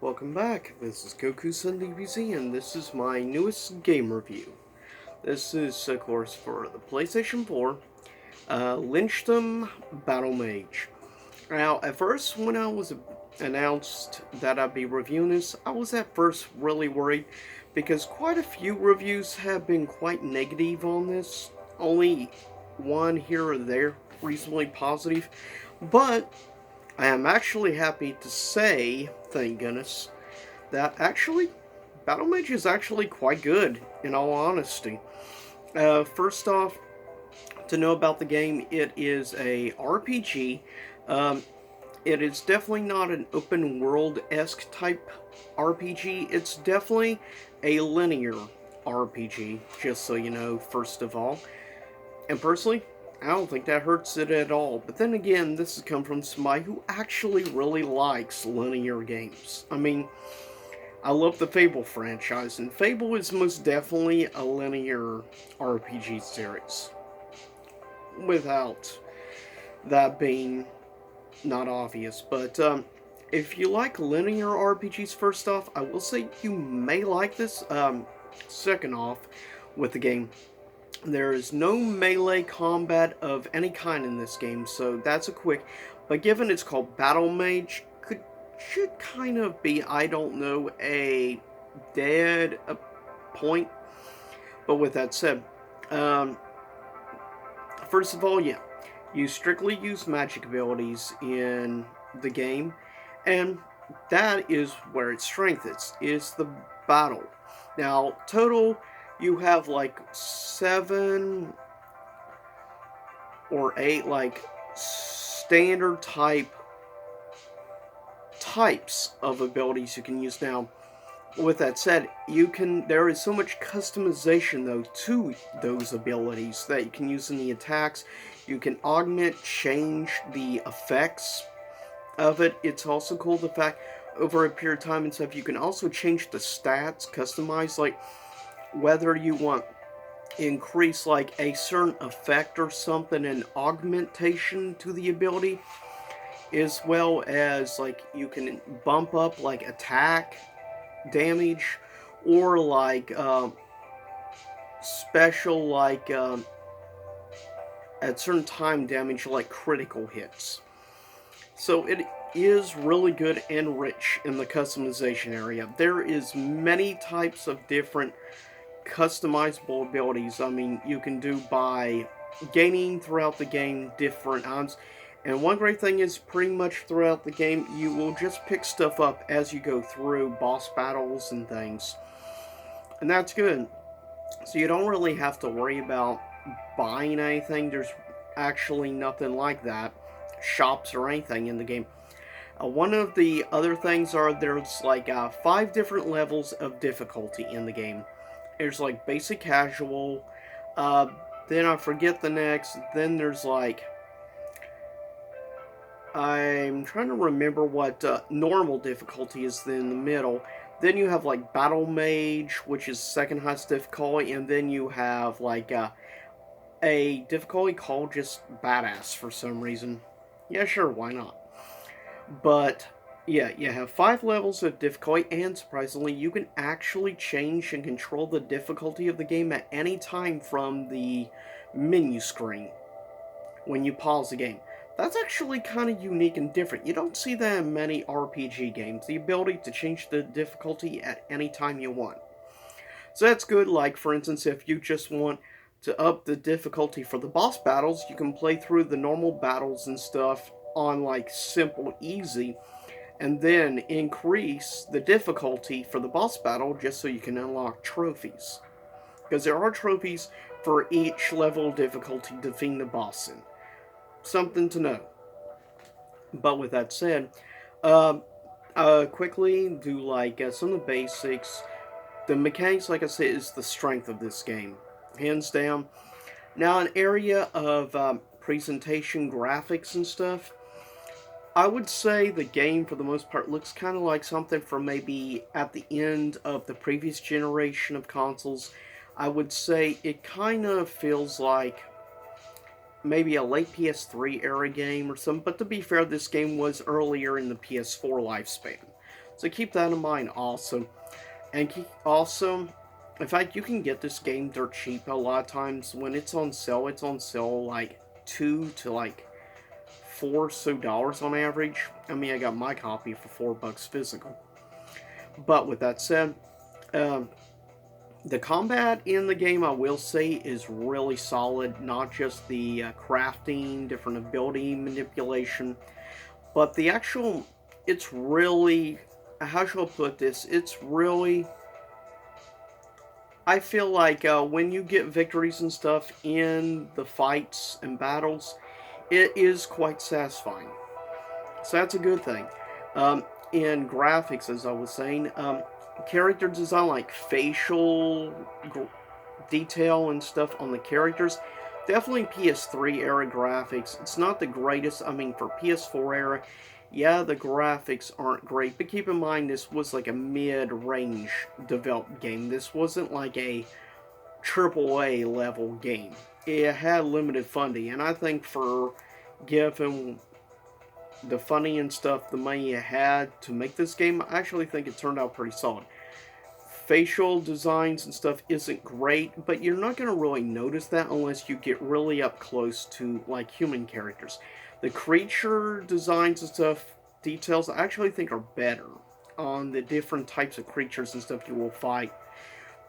Welcome back. This is Goku Sun DBZ, and this is my newest game review. This is, of course, for the PlayStation 4, Lichdom Battlemage. Now, at first, when I was announced that I'd be reviewing this, I was at first really worried because quite a few reviews have been quite negative on this. Only one here or there reasonably positive, but I am actually happy to say, thank goodness, that actually Battlemage is actually quite good, in all honesty. First off, to know about the game, it is a RPG. Um, it is definitely not an open world-esque type RPG. It's definitely a linear RPG, just so you know, first of all. And personally, I don't think that hurts it at all. But then again, this has come from somebody who actually really likes linear games. I mean, I love the Fable franchise, and Fable is most definitely a linear RPG series. Without that being not obvious. But if you like linear RPGs, first off, I will say you may like this. Second off, with the game, there is no melee combat of any kind in this game, so that's a quick. But given it's called Battle Mage, should kind of be, I don't know, a dead point. But with that said, um, first of all, yeah, you strictly use magic abilities in the game, and that is where its strength is the battle. Now, total, you have like 7 or 8 like standard types of abilities you can use. Now, with that said, there is so much customization though to those abilities that you can use in the attacks. You can augment, change the effects of it. It's also cool the fact over a period of time and stuff you can also change the stats, customize like whether you want increase like a certain effect or something, an augmentation to the ability, as well as like you can bump up like attack damage, or like special like at certain time damage like critical hits. So it is really good and rich in the customization area. There is many types of different customizable abilities. I mean, you can do by gaining throughout the game different odds. And one great thing is pretty much throughout the game, you will just pick stuff up as you go through boss battles and things. And that's good. So you don't really have to worry about buying anything. There's actually nothing like that, shops or anything in the game. One of the other things are there's like 5 different levels of difficulty in the game. There's like basic casual, uh, then I forget the next, then there's like, I'm trying to remember what normal difficulty is in the middle. Then you have like Battle Mage, which is second highest difficulty, and then you have like a difficulty called just Badass for some reason. Yeah, sure, why not? But yeah, you have 5 levels of difficulty, and surprisingly, you can actually change and control the difficulty of the game at any time from the menu screen when you pause the game. That's actually kind of unique and different. You don't see that in many RPG games, the ability to change the difficulty at any time you want. So that's good, like for instance, if you just want to up the difficulty for the boss battles, you can play through the normal battles and stuff on like simple, easy, and then increase the difficulty for the boss battle just so you can unlock trophies. Because there are trophies for each level of difficulty defeating the boss in. Something to know. But with that said, uh, quickly do like some of the basics. The mechanics, like I said, is the strength of this game, hands down. Now, an area of presentation, graphics, and stuff. I would say the game, for the most part, looks kind of like something from maybe at the end of the previous generation of consoles. I would say it kind of feels like maybe a late PS3 era game or something, but to be fair, this game was earlier in the PS4 lifespan. So keep that in mind also. And also, in fact, you can get this game dirt cheap a lot of times. When it's on sale, like 2 to like $4 on average. I mean, I got my copy for $4 physical. But with that said, um, the combat in the game, I will say, is really solid. Not just the crafting, different ability manipulation, but the actual. It's really. How shall I put this? It's really. I feel like when you get victories and stuff in the fights and battles, it is quite satisfying. So that's a good thing. In graphics, as I was saying, character design, like facial detail and stuff on the characters, definitely PS3 era graphics. It's not the greatest. I mean, for PS4 era, yeah, the graphics aren't great, but keep in mind this was like a mid-range developed game. This wasn't like a AAA level game. It had limited funding, and I think for given the funding and stuff, the money it had to make this game, I actually think it turned out pretty solid. Facial designs and stuff isn't great, but you're not going to really notice that unless you get really up close to like human characters. The creature designs and stuff, details, I actually think are better on the different types of creatures and stuff you will fight.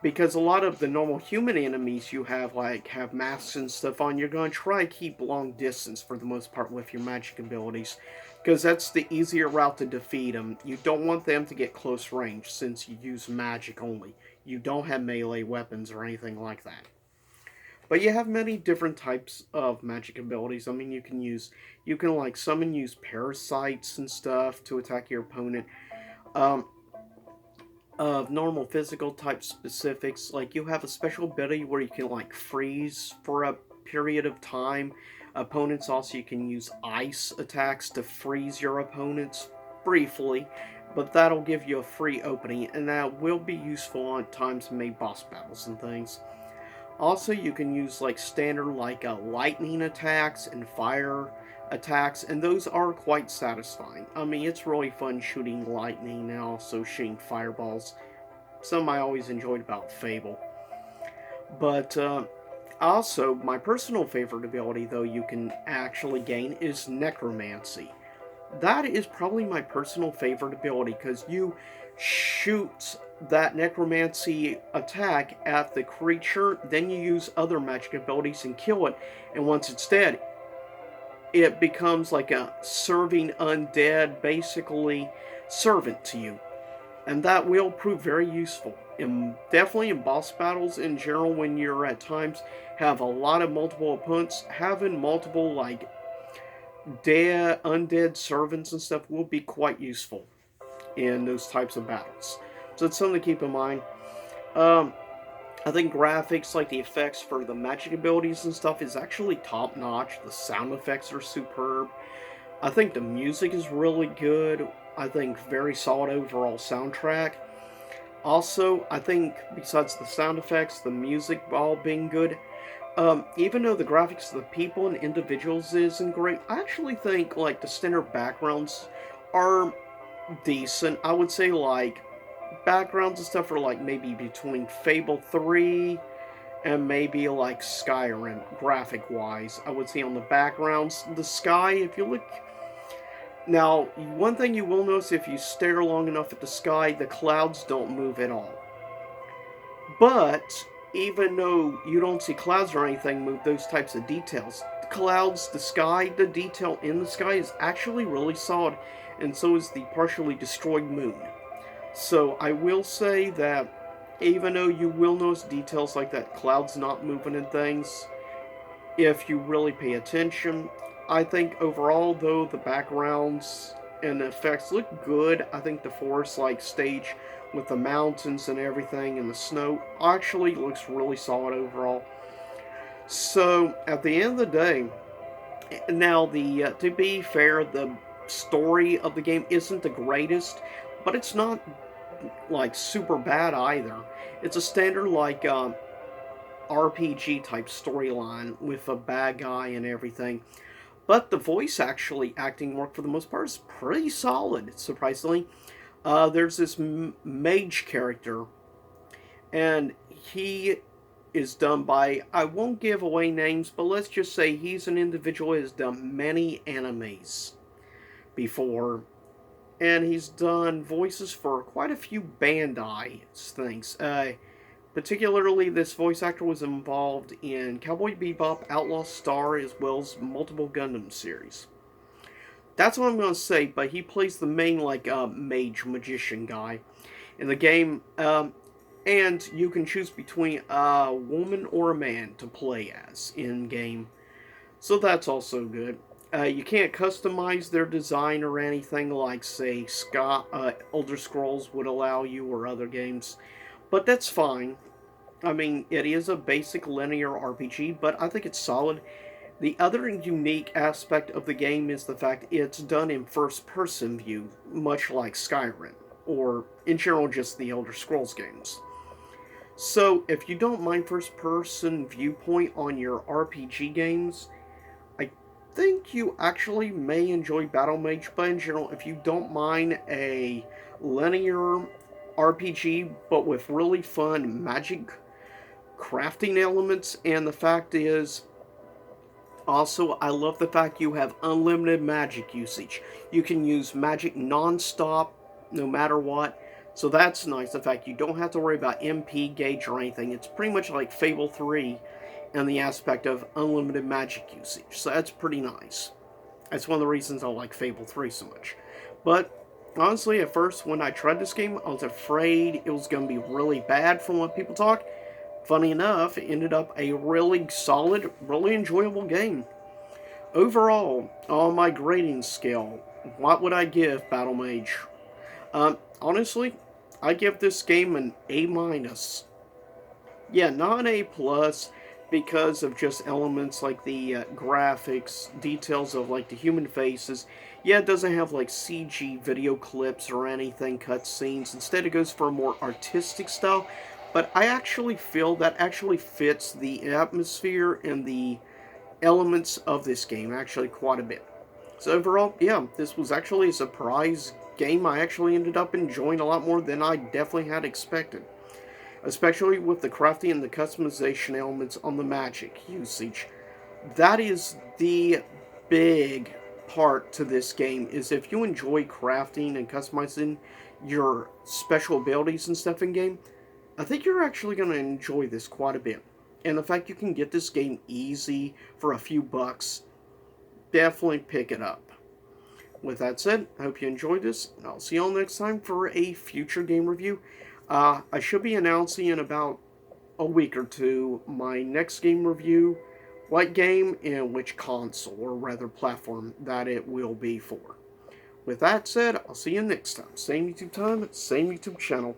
Because a lot of the normal human enemies you have, like, have masks and stuff on, you're going to try to keep long distance for the most part with your magic abilities. Because that's the easier route to defeat them. You don't want them to get close range since you use magic only. You don't have melee weapons or anything like that. But you have many different types of magic abilities. I mean, you can like summon, use parasites and stuff to attack your opponent. Um, of normal physical type specifics, like you have a special ability where you can like freeze for a period of time. Opponents also, you can use ice attacks to freeze your opponents briefly, but that'll give you a free opening, and that will be useful at times in maybe boss battles and things. Also, you can use like standard like lightning attacks and fire attacks, and those are quite satisfying. I mean, it's really fun shooting lightning and also shooting fireballs. Some I always enjoyed about Fable. But also, my personal favorite ability, though, you can actually gain is Necromancy. That is probably my personal favorite ability because you shoot that necromancy attack at the creature, then you use other magic abilities and kill it, and once it's dead, it becomes like a serving undead, basically, servant to you. And that will prove very useful. And definitely in boss battles in general, when you're at times have a lot of multiple opponents, having multiple like dead undead servants and stuff will be quite useful in those types of battles. So it's something to keep in mind. Um, I think graphics, like the effects for the magic abilities and stuff, is actually top notch. The sound effects are superb. I think the music is really good. I think very solid overall soundtrack. Also, I think besides the sound effects, the music all being good, even though the graphics of the people and individuals isn't great, I actually think like the standard backgrounds are decent. I would say like backgrounds and stuff are like maybe between Fable 3 and maybe like Skyrim graphic wise. I would say on the backgrounds, the sky, if you look. Now, one thing you will notice if you stare long enough at the sky, the clouds don't move at all. But even though you don't see clouds or anything move, those types of details, the clouds, the sky, the detail in the sky is actually really solid, and so is the partially destroyed moon. So I will say that even though you will notice details like that, clouds not moving and things, if you really pay attention, I think overall though the backgrounds and the effects look good. I think the forest like stage with the mountains and everything and the snow actually looks really solid overall. So at the end of the day, now the to be fair, the story of the game isn't the greatest, but it's not like super bad either. It's a standard like RPG type storyline with a bad guy and everything. But the voice actually acting work for the most part is pretty solid, surprisingly. There's this mage character, and he is done by, I won't give away names, but let's just say he's an individual who has done many animes before, and he's done voices for quite a few Bandai things. Particularly, this voice actor was involved in Cowboy Bebop, Outlaw Star, as well as multiple Gundam series. That's what I'm going to say, but he plays the main, like, mage magician guy in the game, and you can choose between a woman or a man to play as in game. So that's also good. You can't customize their design or anything like, say, Elder Scrolls would allow you or other games, but that's fine. I mean, it is a basic linear RPG, but I think it's solid. The other unique aspect of the game is the fact it's done in first-person view, much like Skyrim, or in general just the Elder Scrolls games. So, if you don't mind first-person viewpoint on your RPG games, I think you actually may enjoy Battlemage, but in general, if you don't mind a linear RPG, but with really fun magic crafting elements, and the fact is, also, I love the fact you have unlimited magic usage. You can use magic non-stop, no matter what. So that's nice. The fact you don't have to worry about MP gauge or anything. It's pretty much like Fable 3 and the aspect of unlimited magic usage. So that's pretty nice. That's one of the reasons I like Fable 3 so much. But honestly, at first, when I tried this game, I was afraid it was going to be really bad from what people talk. Funny enough, it ended up a really solid, really enjoyable game. Overall, on my grading scale, what would I give Battlemage? Honestly, I give this game an A minus. Yeah, not an A plus, because of just elements like the graphics, details of like the human faces. Yeah, it doesn't have like CG video clips or anything, cutscenes. Instead, it goes for a more artistic style. But I actually feel that actually fits the atmosphere and the elements of this game actually quite a bit. So overall, yeah, this was actually a surprise game. I actually ended up enjoying a lot more than I definitely had expected. Especially with the crafting and the customization elements on the magic usage. That is the big part to this game, is if you enjoy crafting and customizing your special abilities and stuff in game, I think you're actually going to enjoy this quite a bit. And the fact you can get this game easy for a few bucks, definitely pick it up. With that said, I hope you enjoyed this, and I'll see you all next time for a future game review. I should be announcing in about a week or two my next game review, what game and which console, or rather platform, that it will be for. With that said, I'll see you next time. Same YouTube time, same YouTube channel.